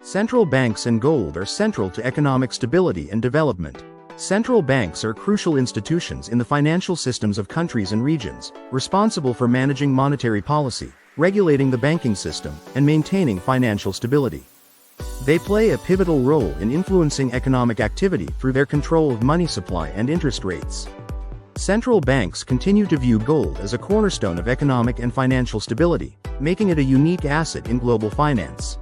Central banks and gold are central to economic stability and development. Central banks are crucial institutions in the financial systems of countries and regions, responsible for managing monetary policy, regulating the banking system, and maintaining financial stability. They play a pivotal role in influencing economic activity through their control of money supply and interest rates. Central banks continue to view gold as a cornerstone of economic and financial stability, making it a unique asset in global finance.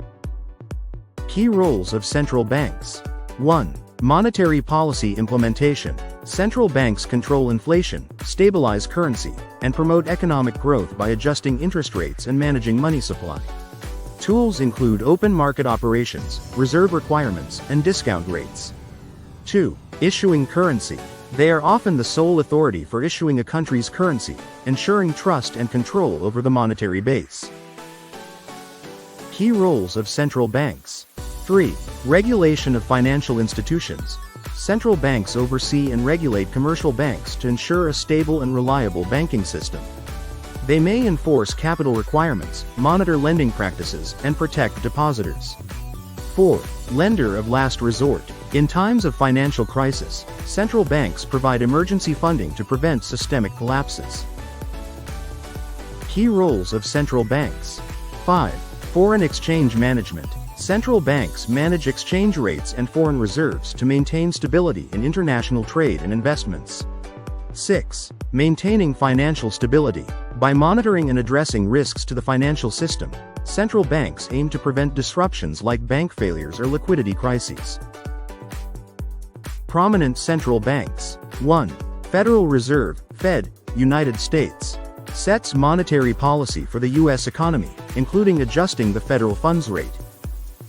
Key roles of central banks. 1. Monetary policy implementation. Central banks control inflation, stabilize currency, and promote economic growth by adjusting interest rates and managing money supply. Tools include open market operations, reserve requirements, and discount rates. 2. Issuing currency. They are often the sole authority for issuing a country's currency, ensuring trust and control over the monetary base. Key roles of central banks. 3. Regulation of financial institutions. Central banks oversee and regulate commercial banks to ensure a stable and reliable banking system. They may enforce capital requirements, monitor lending practices, and protect depositors. 4. Lender of last resort. In times of financial crisis, central banks provide emergency funding to prevent systemic collapses. Key roles of central banks. 5. Foreign exchange management. Central banks manage exchange rates and foreign reserves to maintain stability in international trade and investments. 6. Maintaining financial stability. By monitoring and addressing risks to the financial system, central banks aim to prevent disruptions like bank failures or liquidity crises. Prominent central banks. 1. Federal Reserve, Fed, United States. Sets monetary policy for the U.S. economy, including adjusting the federal funds rate.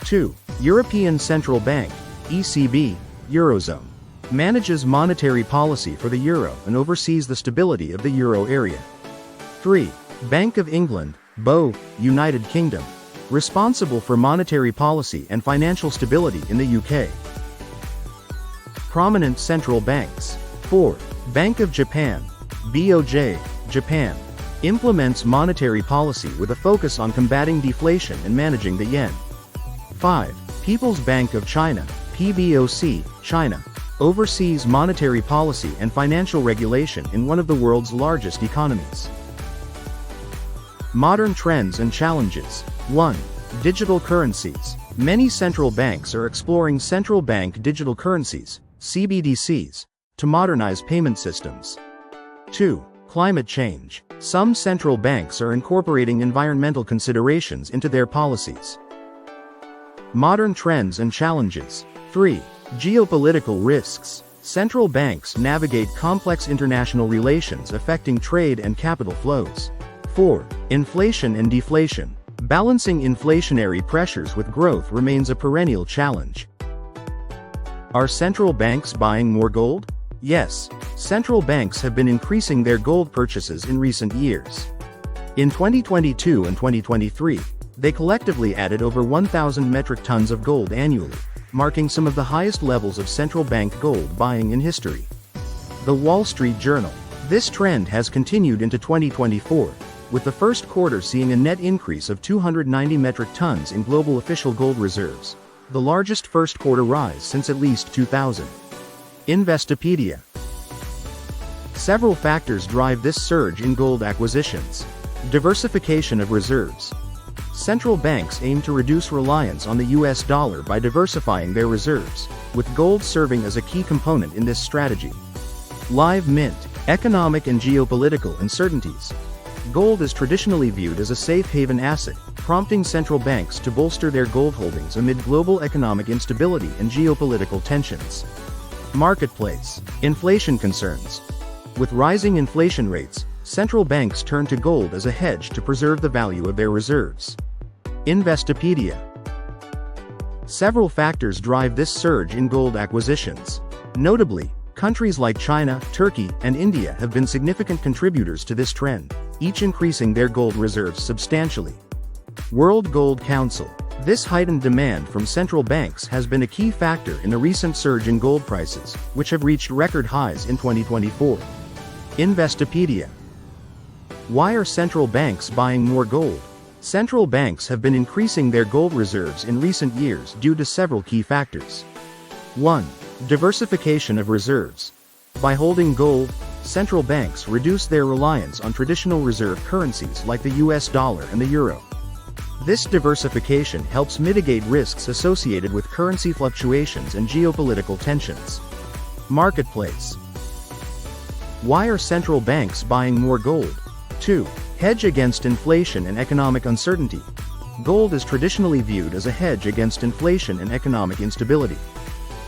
2. European Central Bank, ECB, Eurozone. Manages monetary policy for the euro and oversees the stability of the euro area. 3. Bank of England, BoE, United Kingdom. Responsible for monetary policy and financial stability in the UK. Prominent central banks. 4. Bank of Japan, BOJ, Japan. Implements monetary policy with a focus on combating deflation and managing the yen. 5. People's Bank of China, PBOC, China. Oversees monetary policy and financial regulation in one of the world's largest economies. Modern trends and challenges. 1. Digital currencies. Many central banks are exploring central bank digital currencies, CBDCs, to modernize payment systems. 2. Climate change. Some central banks are incorporating environmental considerations into their policies. Modern trends and challenges. 3. Geopolitical risks. Central banks navigate complex international relations affecting trade and capital flows. 4. Inflation and deflation. Balancing inflationary pressures with growth remains a perennial challenge. Are central banks buying more gold? Yes, central banks have been increasing their gold purchases in recent years. In 2022 and 2023, they collectively added over 1,000 metric tons of gold annually, marking some of the highest levels of central bank gold buying in history. The Wall Street Journal. This trend has continued into 2024, with the first quarter seeing a net increase of 290 metric tons in global official gold reserves, the largest first quarter rise since at least 2000. Investopedia. Several factors drive this surge in gold acquisitions. Diversification of reserves. Central banks aim to reduce reliance on the US dollar by diversifying their reserves, with gold serving as a key component in this strategy. Live mint. Economic and geopolitical uncertainties. Gold is traditionally viewed as a safe haven asset, prompting central banks to bolster their gold holdings amid global economic instability and geopolitical tensions. Marketplace. Inflation concerns. With rising inflation rates, central banks turn to gold as a hedge to preserve the value of their reserves. Investopedia. Several factors drive this surge in gold acquisitions. Notably, countries like China, Turkey, and India have been significant contributors to this trend, each increasing their gold reserves substantially. World Gold Council. This heightened demand from central banks has been a key factor in the recent surge in gold prices, which have reached record highs in 2024. Investopedia. Why are central banks buying more gold? Central banks have been increasing their gold reserves in recent years due to several key factors. 1. Diversification of reserves. By holding gold, central banks reduce their reliance on traditional reserve currencies like the US dollar and the euro. This diversification helps mitigate risks associated with currency fluctuations and geopolitical tensions. Marketplace. Why are central banks buying more gold? 2. Hedge against inflation and economic uncertainty. Gold is traditionally viewed as a hedge against inflation and economic instability.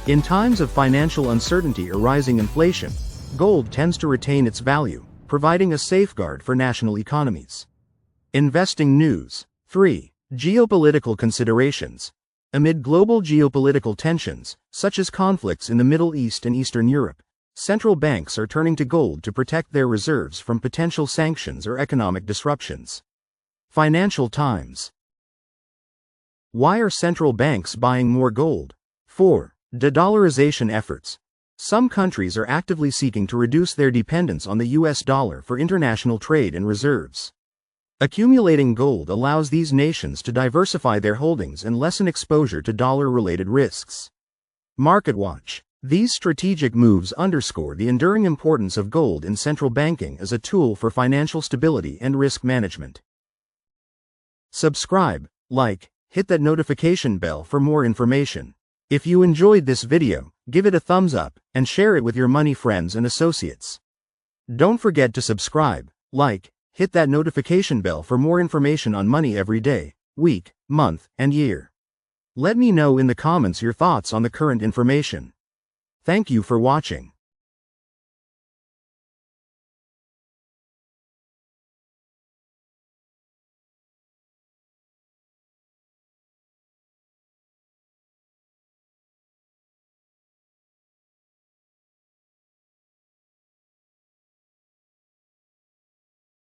In times of financial uncertainty or rising inflation, gold tends to retain its value, providing a safeguard for national economies. Investing news. 3. Geopolitical considerations. Amid global geopolitical tensions, such as conflicts in the Middle East and Eastern Europe, central banks are turning to gold to protect their reserves from potential sanctions or economic disruptions. Financial Times. Why are central banks buying more gold? 4. De-dollarization efforts. Some countries are actively seeking to reduce their dependence on the US dollar for international trade and reserves. Accumulating gold allows these nations to diversify their holdings and lessen exposure to dollar-related risks. Market Watch. These strategic moves underscore the enduring importance of gold in central banking as a tool for financial stability and risk management. Subscribe, like, hit that notification bell for more information. If you enjoyed this video, give it a thumbs up, and share it with your money friends and associates. Don't forget to subscribe, like, hit that notification bell for more information on money every day, week, month, and year. Let me know in the comments your thoughts on the current information. Thank you for watching.